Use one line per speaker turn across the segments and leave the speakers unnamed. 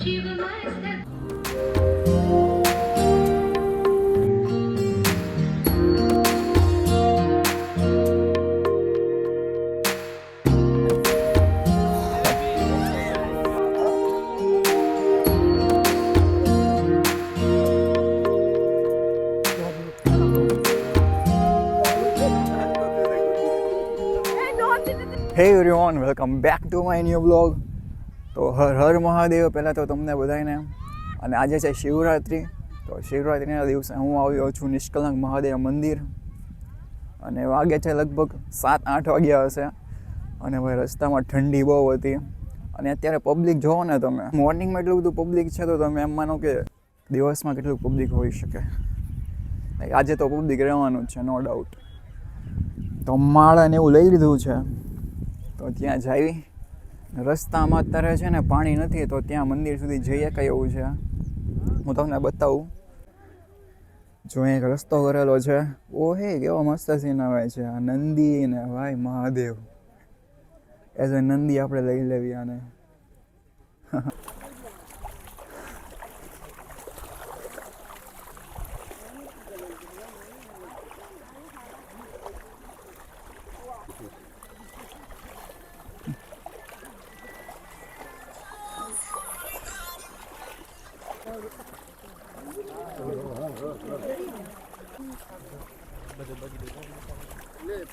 Hey everyone, welcome back to my new vlog. તો હર હર મહાદેવ. પહેલાં તો તમને બધાને, અને આજે છે શિવરાત્રિ. તો શિવરાત્રિના દિવસે હું આવ્યો છું નિષ્કલંક મહાદેવ મંદિર, અને વાગે છે લગભગ 7-8 વાગ્યા હશે. અને ભાઈ રસ્તામાં ઠંડી બહુ હતી, અને અત્યારે પબ્લિક જોવો ને તમે, મોર્નિંગમાં એટલું બધું પબ્લિક છે તો તમે એમ માનો કે દિવસમાં કેટલું પબ્લિક હોઈ શકે. આજે તો પબ્લિક રહેવાનું જ છે, નો ડાઉટ. તો માળાને એવું લઈ લીધું છે, તો ત્યાં જઈ રસ્તામાં અત્યારે છે ને પાણી નથી, તો ત્યાં મંદિર સુધી જઈએ કઈ એવું છે હું તમને બતાવું. જો એક રસ્તો કરેલો છે, ઓ હે કેવો મસ્ત સીન આવે છે. આ નંદી ને ભાઈ મહાદેવ, એઝ એ નંદી આપણે લઈ લેવી આને.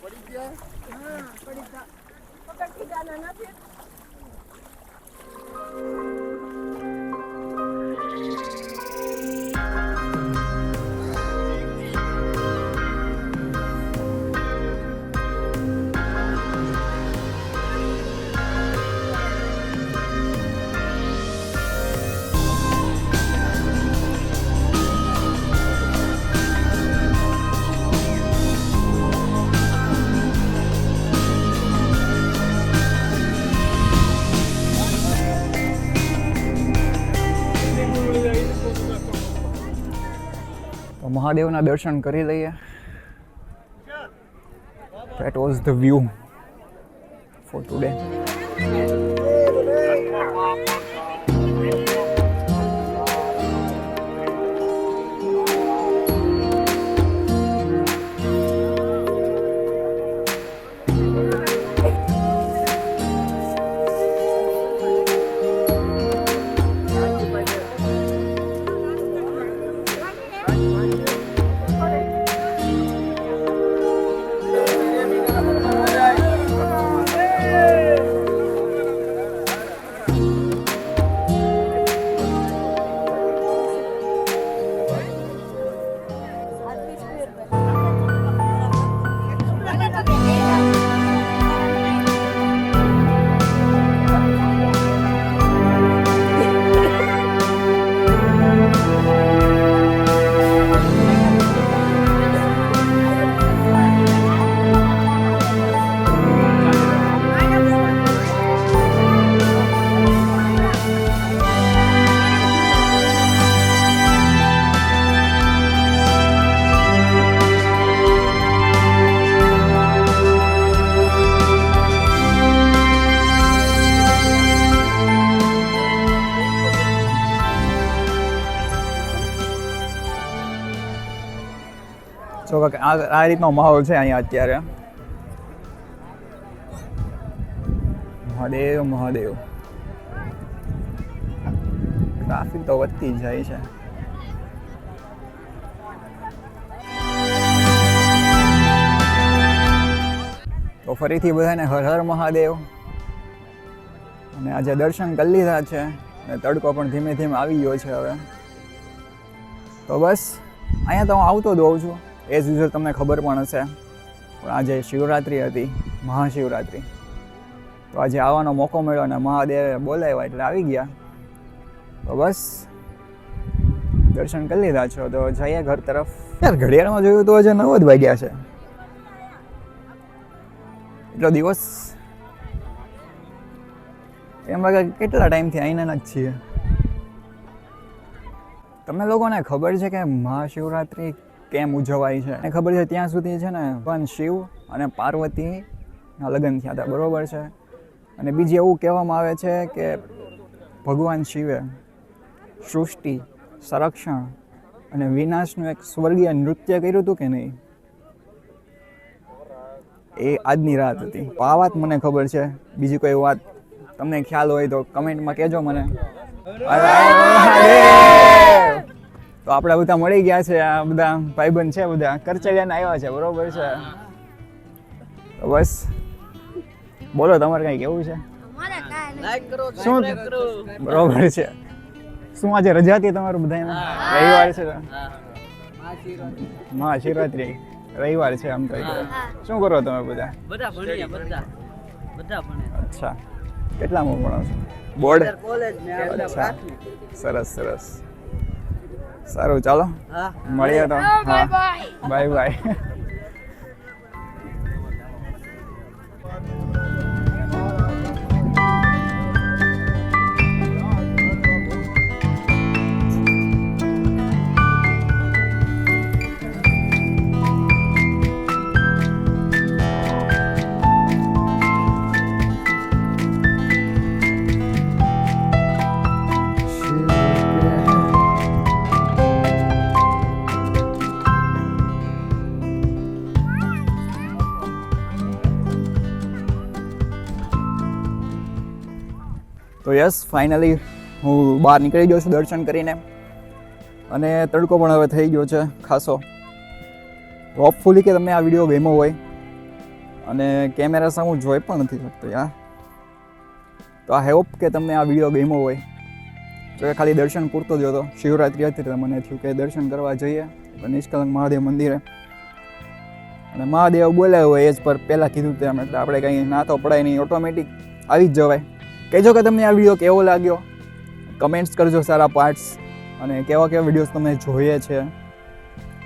પડી ગયા? હા, પડી ગયા. પકડથી ગાના નથી. મહાદેવના દર્શન કરી લઈએ. That was the view for today. તો આ રીતનો માહોલ છે અહીંયા અત્યારે. મહાદેવ મહાદેવ. ટ્રાફિક તો વધતી જ જાય છે. તો ફરીથી બધાને હર હર મહાદેવ. અને આજે દર્શન કરી લીધા છે, અને તડકો પણ ધીમે ધીમે આવી ગયો છે હવે. તો બસ અહીંયા તો હું આવતો જ હોઉં છું એઝ યુઝ્યુઅલ, તમને ખબર પણ હશે. પણ આજે શિવરાત્રિ હતી, મહાશિવરાત્રિ. તો આજે આવવાનો મોકો મળ્યો અને મહાદેવે બોલાવ્યા એટલે આવી ગયા. તો બસ દર્શન કરી લીધા છો, તો જઈએ ઘર તરફ. યાર ઘડિયાળમાં જોયું તો હજુ 9 જ વાગ્યા છે. એટલો દિવસ એમ લાગે કેટલા ટાઈમથી અહીંના જ છીએ. તમને લોકોને ખબર છે કે મહાશિવરાત્રિ કેમ ઉજવાય છે? અને ખબર છે ત્યાં સુધી છે ને ભગવાન શિવ અને પાર્વતીના લગ્ન થયા હતા, બરોબર છે. અને બીજી એવું કહેવામાં આવે છે કે ભગવાન શિવે સૃષ્ટિ, સંરક્ષણ અને વિનાશનું એક સ્વર્ગીય નૃત્ય કર્યું હતું કે નહીં, એ આજની રાત હતી. તો આ વાત મને ખબર છે. બીજી કોઈ વાત તમને ખ્યાલ હોય તો કમેન્ટમાં કહેજો મને. તો આપણે બધા મળી ગયા છે, આ બધા ભાઈબંધ છે, બધા કરચલિયાને આવ્યા છે, બરોબર છે. તો બસ બોલો, તમારે કંઈ કેવું છે? શું બરોબર છે? શું આજે રજા હતી તમારું બધાને? રવિવાર છે, મહાશિવરાત્રી રવિવાર છે. આમ તો શું કરો તમે બધા? અચ્છા, કેટલામાં ભણો છો? બોર્ડ? અચ્છા, સરસ સરસ, સારું, ચાલો મળીએ તો. હા, બાય બાય. તો યસ, ફાઇનલી હું બહાર નીકળી ગયો છું દર્શન કરીને, અને તડકો પણ હવે થઈ ગયો છે ખાસો. હોપફુલી કે તમને આ વિડીયો ગમ્યો હોય, અને કેમેરા સામે હું જોઈ પણ નથી શકતો યાર. તો આઈ હોપ કે તમને આ વિડીયો ગમ્યો હોય. જો કે ખાલી દર્શન પૂરતો જ હતો, શિવરાત્રી હતી તો મને થયું કે દર્શન કરવા જઈએ નિષ્કલંક મહાદેવ મંદિરે. અને મહાદેવ બોલાવ્યો હોય એ જ પર પહેલાં કીધું તેમ, એટલે આપણે કંઈ ના તો પડાય નહીં, ઓટોમેટિક આવી જ જવાય. કહેજો કે તમને આ વિડીયો કેવો લાગ્યો, કમેન્ટ્સ કરજો સારા પાર્ટ્સ, અને કેવા કેવા વિડીયોઝ તમે જોઈએ છે.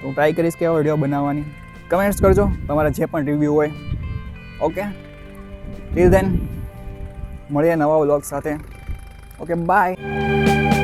તો હું ટ્રાય કરીશ કેવા વિડીયો બનાવવાની. કમેન્ટ્સ કરજો તમારા જે પણ રિવ્યૂ હોય. ઓકે, ટિલ ધેન મળીએ નવા વ્લોગ સાથે. Okay, by.